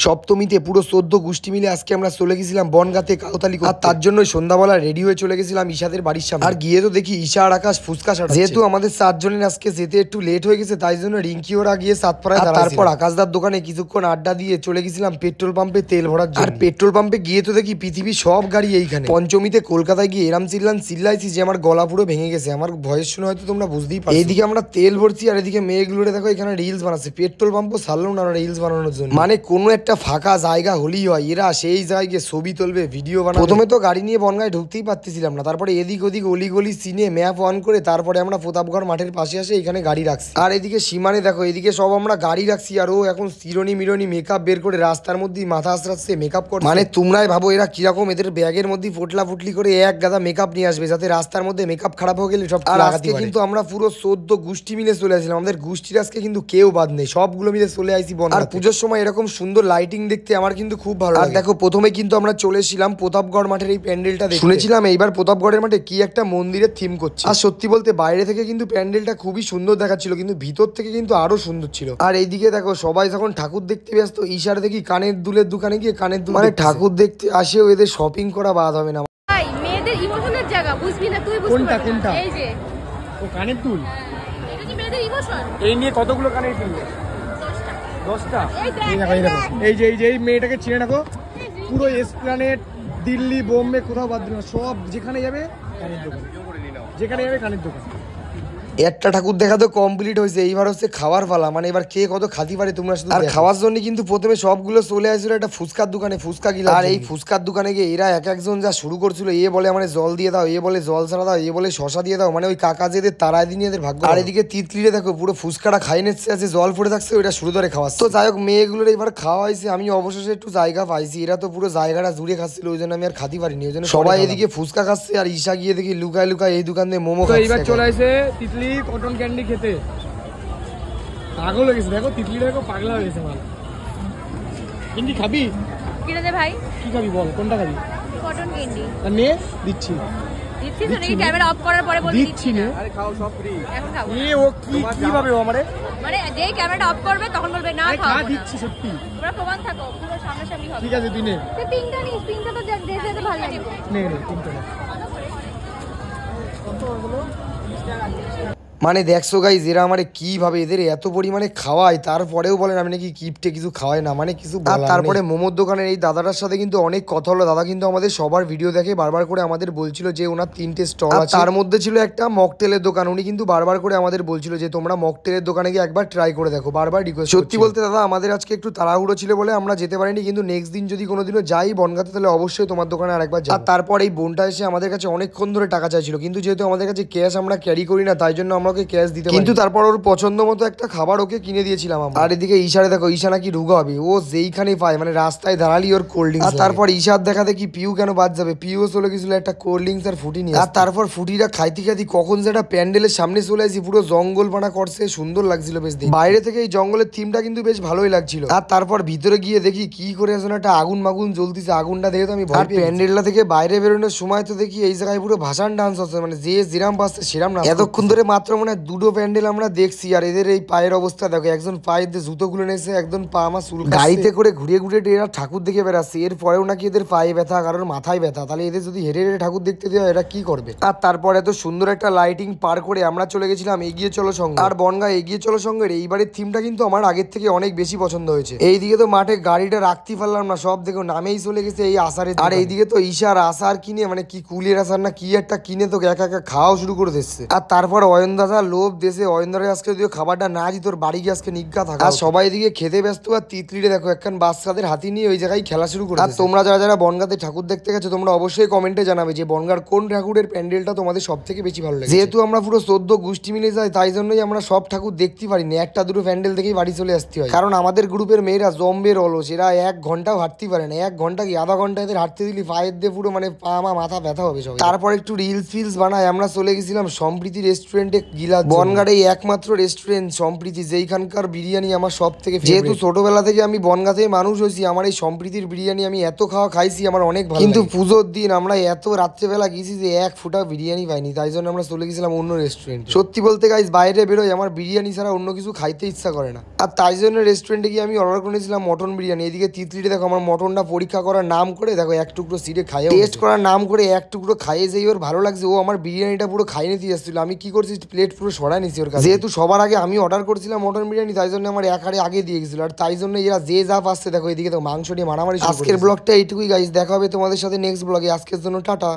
সপ্তমীতে পুরো 14 গোষ্ঠী মিলে আজকে আমরা চলে গেছিলাম বনগাঁতে কাউতালি করতে। আর তার জন্য সন্ধ্যাবেলা রেডি হয়ে চলে গেছিলাম ঈশাদের বাড়ির সামনে। আর গিয়ে তো দেখি ঈশা আর আকাশ ফুচকা ছাড়াচ্ছে। যেহেতু আমাদের 4 জনের আজকে যেতে একটু লেট হয়ে গেছে, তাই জন্য রিঙ্কি ওরা গিয়ে সাতপাড়ায় দাঁড়ায়। তারপর আকাশদার দোকানে কিছুক্ষণ আড্ডা দিয়ে চলে গেছিলাম পেট্রোল পাম্পে তেল ভরার জন্য। আর পেট্রোল পাম্পে গিয়ে তো দেখি পৃথিবীর সব গাড়ি এইখানে। পঞ্চমীতে কলকাতায় গিয়ে এরাম চিল্লাইছি যে আমার গলা পুরো ভেঙে গেছে। আমার ভয়েস শুনে হয়তো তোমরা বুঝতেই পারছো। এইদিকে আমরা তেল ভরছি আর এদিকে মেয়েগুলোরে দেখো এখানে রিলস বানাচ্ছে। পেট্রোল পাম্পও ছাড়লো না রিলস বানানোর জন্য। মানে কোনো একটা ফাঁকা জায়গা হলেই হয়, এরা সেই জায়গায় ছবি তুলবে, ভিডিও বানাবে। প্রথমে তো গাড়ি নিয়ে বনগাঁয় ঢুকতেই পারতেছিলাম না, তারপরে এদিক ওদিক অলিগলি চিনে ম্যাপ অন করে তারপরে আমরা প্রতাপগড় মাঠের পাশে আসে এখানে গাড়ি রাখছি। আর এদিকে সীমানে দেখো এদিকে সব আমরা গাড়ি রাখছি, আর ও এখন চিরনি মিরনি মেকআপ বের করে রাস্তার মধ্যে মাথা আশ্রাচ্ছে মেকআপ করছে। মানে তোমরাই ভাবো এরা কিরকম, এদের ব্যাগের মধ্যে ফোটলা ফুটলি করে এক গাদা মেকআপ নিয়ে আসবে যাতে রাস্তার মধ্যে মেকআপ খারাপ হয়ে গেলে সব লাগাতে পারে। কিন্তু আমরা পুরো 14 গোষ্ঠী মিলে চলে আসলাম। আমাদের গোষ্ঠীর আজকে কিন্তু কেউ বাদ নেই, সবগুলো মিলে চলে আইছি বনগাঁ। আর পুজোর সময় এরকম সুন্দর লাইটিং দেখতে আমার কিন্তু খুব ভালো লাগে। আর দেখো প্রথমে কিন্তু আমরা চলে এসেছিলাম প্রতাপগড় মাঠের এই প্যান্ডেলটা দেখতে। শুনেছিলাম এইবার প্রতাপগড়ের মাঠে কি একটা মন্দিরের থিম করছে। আর সত্যি বলতে বাইরে থেকে কিন্তু প্যান্ডেলটা খুবই সুন্দর দেখাচ্ছিল, কিন্তু ভিতর থেকে কিন্তু আরো সুন্দর ছিল। আর এইদিকে দেখো সবাই যখন ঠাকুর দেখতে ব্যস্ত, ঈশার দেখি কানের দুলের দোকানে গিয়ে কানের দুল, মানে ঠাকুর দেখতে আসেও এদের শপিং করা বাদ হবে না। ভাই মেয়েদের ইমোশনের জায়গা বুঝবি না তুই, বুঝবি কোনটা কোনটা? এই যে ও কানের দুল, এটা কি মেয়েদের ইমোশন? এই নিয়ে কতগুলো কানের দুল? 10টা। এই মেয়েটাকে চিনে রাখো, পুরো এসপ্ল্যানেড দিল্লি বোম্বে কোথাও বাদ দিল না, সব যেখানে যাবে কানের দোকান, যেখানে যাবে কানের দোকান। একটা ঠাকুর দেখা তো কমপ্লিট হয়েছে, এইবার হচ্ছে খাওয়ার পালা। মানে এবার কে কত খাতি পারে তোমরা শুধু। আর খাওয়ার জন্য কিন্তু প্রথমে সবগুলো চলে আসছিল একটা ফুচকার দোকানে, ফুচকা গিলা। আর এই ফুচকার দোকানে গিয়ে এরা এক একজন যা শুরু করছিল, এ বলে মানে জল দিয়ে দাও, এ বলে জল ছাড়া দাও, এ বলে শশা দিয়ে দাও। মানে ওই কাকা যেদের তারাই দিন এদের ভাগ্য। আর এদিকে তিতলিরে দেখো পুরো ফুচকাটা খাই নিচ্ছে, আছে জল পড়ে থাকছে, ওইটা শুরু ধরে খাওয়া। তো যাই হোক মেয়েগুলোর এবার খাওয়া হয়েছে, আমি অবশেষে একটু জায়গা পাইছি। এরা তো পুরো জায়গাটা জুড়ে খাচ্ছিল, ওই জন্য আমি আর খাতি পারিনি। ওই জন্য সবাই এদিকে ফুচকা খাচ্ছে আর ঈশা গিয়ে দেখি লুকায় লুকায় এই দোকান দিয়ে মোমো খাচ্ছে। এইবার চলে আসে তিতলি কটন ক্যান্ডি খেতে, পাগল হয়ে গেছে। দেখো তিতলিটা দেখো পাগলা হয়ে গেছে। মাল ক্যান্ডি খাবি? কিনে দে ভাই। কি খাবি বল, কোনটা খাবি? Cotton candy. আর নে দিচ্ছি। দিচ্ছি তো এই ক্যামেরা অফ করার পরে বলি দিচ্ছি না। আরে খাও সব ফ্রি। এখন খাও। এ ও কিভাবে ও আমারে, মানে যেই ক্যামেরাটা অফ করবে তখন বলবে না খাও। খা দিচ্ছি সত্যি। তোমরা প্রমাণ থাকো, পুরো সামনাসামনি হবে। ঠিক আছে তুই নে। তুই পিঙ্কটা নিস, পিঙ্কটা তো দেখতে ভালো লাগে। নে নে তিনটা নে। মানে দেখছো গাইজ এরা আমারে কিভাবে এদের এত পরিমাণে খাওয়ায়, তারপরেও বলেন আমি নাকি কিপটে কিছু খাওয়াই না, মানে কিছু। আর তারপরে মোমোর দোকানের এই দাদাটার সাথে কিন্তু অনেক কথা হলো। দাদা কিন্তু আমাদের সবার ভিডিও দেখে বারবার করে আমাদের বলছিল যে ওনার 3টে স্টল আছে, তার মধ্যে ছিল একটা মকটেলের দোকান। উনি কিন্তু বারবার করে আমাদের বলছিল যে তোমরা মকটেলের দোকানে গিয়ে একবার ট্রাই করে দেখো, বারবার রিকোয়েস্ট। সত্যি বলতে দাদা আমাদের আজকে একটু তাড়াহুড়ো ছিল বলে আমরা যেতে পারিনি, কিন্তু নেক্সট দিন যদি কোনোদিনও যাই বনগাঁতে তাহলে অবশ্যই তোমার দোকানে আরেকবার যাই। আর তারপর এই বোনটা এসে আমাদের কাছে অনেকক্ষণ ধরে টাকা চাইছিল, কিন্তু যেহেতু আমাদের কাছে ক্যাশ আমরা ক্যারি করি না, তাই জন্য আমরা ওকে ক্যাশ দিতে পারি। কিন্তু তারপর ওর পছন্দ মতো একটা খাবার ওকে কিনে দিয়েছিলাম আমরা। আর এদিকে ঈশারে দেখো, ঈশা নাকি রুগা হবে, ও যেইখানে পায় মানে রাস্তায় দাঁড়ালি ওর কোল্ড ড্রিঙ্কস। আর তারপর ঈশার দেখা দেখি পিউ কেন বাদ যাবে, পিউও চলে গেছিল একটা কোল্ড ড্রিঙ্কস আর ফুটি নিয়ে। আর তারপর ফুটিটা খাইতে খাইতে কখন যেটা প্যান্ডেলের সামনে চলে আসি, পুরো জঙ্গল পানা করছে, সুন্দর লাগছিল বেশ দেখতে। বাইরে থেকে এই জঙ্গলের থিমটা কিন্তু বেশ ভালোই লাগছিল। আর তারপর ভিতরে গিয়ে দেখি কি করে যেন একটা আগুন মাগুন জ্বলতেছে, আগুনটা দেখে তো আমি ভয় পেয়ে। প্যান্ডেলটা থেকে বাইরে বেরোনোর সময় তো দেখি এই জায়গায় পুরো ভাসান ডান্স হচ্ছে, মানে যে যেরাম পাচ্ছে সেরাম না। এতক্ষণ ধরে মাত্র মনে হয় 2টো প্যান্ডেল আমরা দেখছি। আর এদের এই পায়ের অবস্থা দেখো, একজন পায়ের জুতো খুলে নিয়েছে, একজন পা আমার চুল। গাড়িতে করে ঘুরিয়ে ঘুরিয়ে এরা ঠাকুর দেখে বেড়াচ্ছে, এরপরেও নাকি এদের পায়ে ব্যথা, কারণ মাথায় ব্যথা। তাহলে এদের যদি হেরে হেরে ঠাকুর দেখতে দেওয়া, এরা কি করবে? আর তারপর এত সুন্দর একটা লাইটিং পার করে আমরা চলে গেছিলাম এগিয়ে চলো সঙ্গে। আর বনগাঁ এগিয়ে চলো সঙ্গের এইবারের থিমটা কিন্তু আমার আগের থেকে অনেক বেশি পছন্দ হয়েছে। এইদিকে তো মাঠে গাড়িটা রাখতে পারলাম না, সব দেখো নামেই চলে গেছে এই আসারে। আর এইদিকে তো ঈশার আসার কিনে, মানে কি কুলের আসার না কি একটা কিনে তো একা একা খাওয়া শুরু করে দিচ্ছে। আর তারপর অয়ন দাদা লোভ দেশে, অয়ন দাদা আজকে যদিও খাবারটা না দিত, তোর বাড়ি গিয়ে আজকে নিজ্ঞা থাকা। আর সবাই এদিকে খেতে ব্যস্ত। আর তিতলিরে দেখো একখান বাচ্চাদের হাতি নিয়ে ওই জায়গায় খেলা শুরু করে। আর তোমরা যারা যারা বনগাঁতে ঠাকুর দেখতে গেছো, তোমরা অবশ্যই কমেন্টে জানাবে যে বনগাঁর কোন ঠাকুরের প্যান্ডেলটা তোমাদের সব থেকে বেশি ভালো লাগে। যেহেতু আমরা পুরো 14 গোষ্ঠী মিলে যাই, তাই জন্যই আমরা সব ঠাকুর দেখতে পারিনি, একটা দুটো প্যান্ডেল দেখেই বাড়ি চলে আসতে হয়। কারণ আমাদের গ্রুপের মেয়েরা জম্বের অলস, এরা 1 ঘন্টাও হাঁটতে পারে না। 1 ঘন্টা কি আধা ঘন্টা এদের হাঁটতে দিলি পায়ের দিয়ে পুরো মানে পা মা মাথা ব্যথা হবে সব। তারপর একটু রিলস ফিলস বানায় আমরা চলে গেছিলাম সম্প্রীতি রেস্টুরেন্টে গিলার বনগাঁড়ে একমাত্র রেস্টুরেন্ট সম্প্রীতি, যেইখানকার বিরিয়ানি আমার সব থেকে, যেহেতু ছোটবেলা থেকে আমি বনগাঁতে মানুষ হয়েছি, আমার এই সম্প্রীতির বিরিয়ানি আমি এত খাওয়া খাইছি আমার অনেক ভালো। কিন্তু পুজোর দিন আমরা এত রাত্রেবেলা গেছি যে এক ফুটা বিরিয়ানি পাইনি, তাই জন্য আমরা চলে গেছিলাম অন্য রেস্টুরেন্ট। সত্যি বলতে গাইস বাইরে বেরোয় আমার বিরিয়ানি ছাড়া অন্য কিছু খাইতে ইচ্ছা করে না, আর তাই জন্য রেস্টুরেন্টে গিয়ে আমি অর্ডার করেছিলাম মটন বিরিয়ানি। এদিকে তিতলিতে দেখো আমার মটনটা পরীক্ষা করার নাম করে দেখো এক টুকরো সিটে খাইয়ে, টেস্ট করার নাম করে এক টুকরো খাইয়ে যেই ওর ভালো লাগছে, ও আমার বিরিয়ানিটা পুরো খাইয়ে নিতে যাচ্ছিল। আমি কি করছি প্লেট পুরো সরাই নিছি ওর কাছে, যেহেতু সবার আগে আমি অর্ডার করছিলাম মটন বিরিয়ানি, তাই জন্য আমার এক হাড়ে আগে দিয়ে গেছিল, আর তাই জন্য এরা যে যা পাচ্ছে দেখো এদিকে তো মাংস নিয়ে মারামারি। আজকের ব্লগটা এইটুকুই গাইস, দেখা হবে তোমাদের সাথে নেক্সট ব্লগে। আজকের জন্য টাটা।